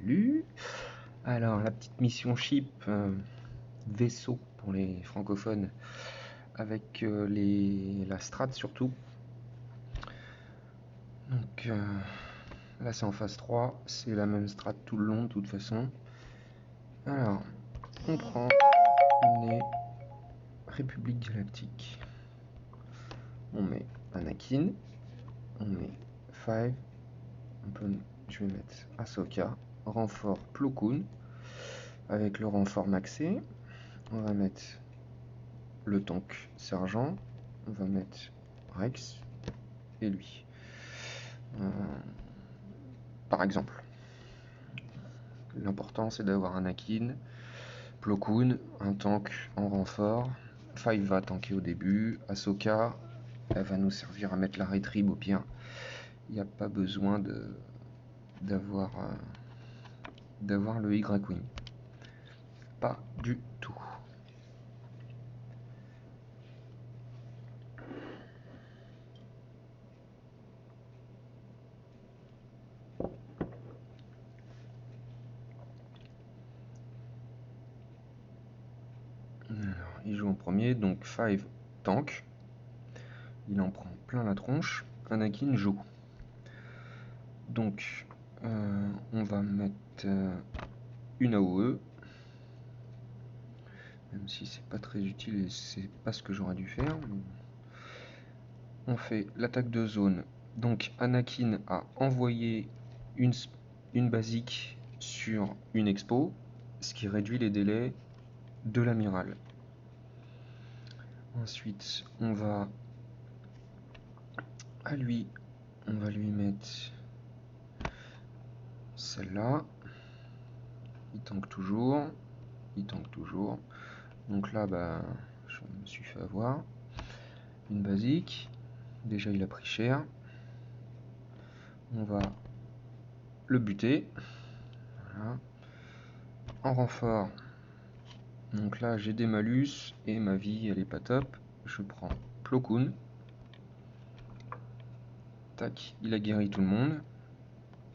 Salut. Alors la petite mission ship vaisseau pour les francophones avec la strat surtout. Donc là c'est en phase 3, c'est la même strat tout le long de toute façon. Alors on prend les République Galactique. On met Anakin, on met 5, je vais mettre Ahsoka, renfort Plo Koon avec le renfort maxé. On va mettre le tank sergent, on va mettre Rex et lui. Par exemple. L'important c'est d'avoir Anakin, Plo Koon, un tank en renfort. 5 va tanker au début, Ahsoka, elle va nous servir à mettre la rétrib au pire. Il n'y a pas besoin d'avoir le Y-Wing. Pas du tout. Alors, il joue en premier, donc 5 tank. Il en prend plein la tronche. Anakin joue. Donc, on va mettre une AOE. Même si c'est pas très utile et c'est pas ce que j'aurais dû faire. On fait l'attaque de zone. Donc Anakin a envoyé une basique sur une expo, ce qui réduit les délais de l'amiral. Ensuite, on va lui mettre celle-là. Il tank toujours. Donc là, je me suis fait avoir. Une basique. Déjà, il a pris cher. On va le buter. Voilà. En renfort. Donc là, j'ai des malus et ma vie, elle est pas top. Je prends Plo Koon. Tac, il a guéri tout le monde.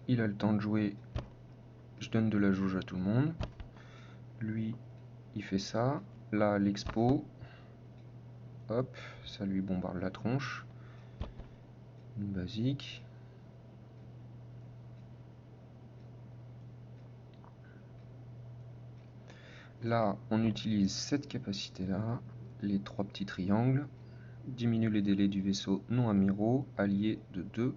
Il a le temps de jouer. Je donne de la jauge à tout le monde. Lui, il fait ça. Là, l'expo. Hop, ça lui bombarde la tronche. Une basique. Là, on utilise cette capacité-là, les 3 petits triangles, diminue les délais du vaisseau non amiraux, allié de 2,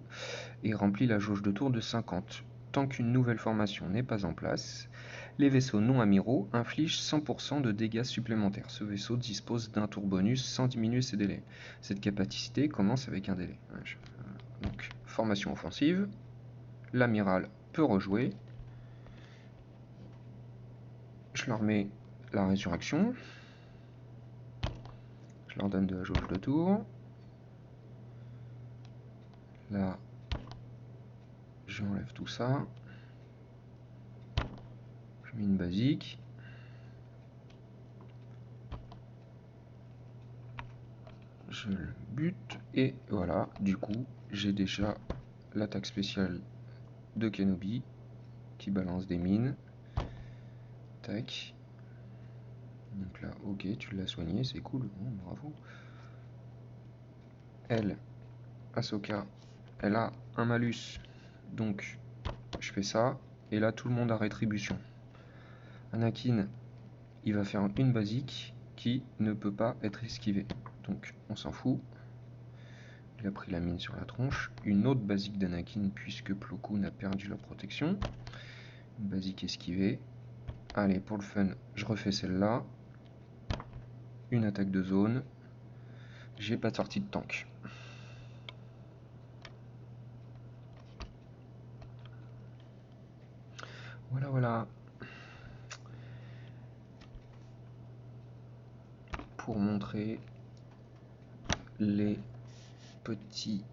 et remplit la jauge de tour de 50. Tant qu'une nouvelle formation n'est pas en place, les vaisseaux non amiraux infligent 100% de dégâts supplémentaires. Ce vaisseau dispose d'un tour bonus sans diminuer ses délais. Cette capacité commence avec un délai. Donc, formation offensive, l'amiral peut rejouer. Je leur mets la résurrection. Je leur donne de la jauge de tour. Là, j'enlève tout ça. Je mets une basique. Je le bute. Et voilà, du coup, j'ai déjà l'attaque spéciale de Kenobi qui balance des mines. Tac. Donc là, ok, tu l'as soigné, c'est cool. Bon, bravo. Elle, Ahsoka, elle a un malus. Donc, je fais ça. Et là, tout le monde a rétribution. Anakin, il va faire une basique qui ne peut pas être esquivée. Donc, on s'en fout. Il a pris la mine sur la tronche. Une autre basique d'Anakin, puisque Plo Koon a perdu la protection. Une basique esquivée. Allez, pour le fun, je refais celle-là. Une attaque de zone. J'ai pas de sortie de tank. Voilà. Pour montrer les petits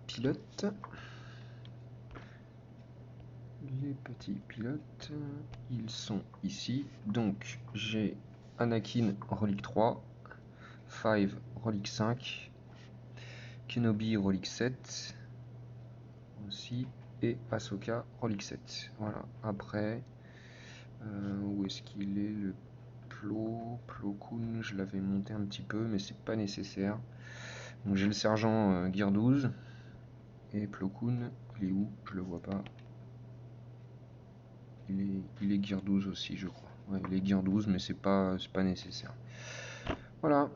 pilotes. Les petits pilotes, ils sont ici. Donc, j'ai Anakin relique 3, 5 relique 5, Kenobi relique 7 aussi. et Ahsoka Roll X7. Voilà, après, où est-ce qu'il est le Plo Koon, je l'avais monté un petit peu, mais c'est pas nécessaire. Donc j'ai le sergent Gear 12, et Plo Koon, il est où? Je le vois pas. Il est Gear 12 aussi, je crois. Ouais, il est Gear 12, mais c'est pas nécessaire. Voilà.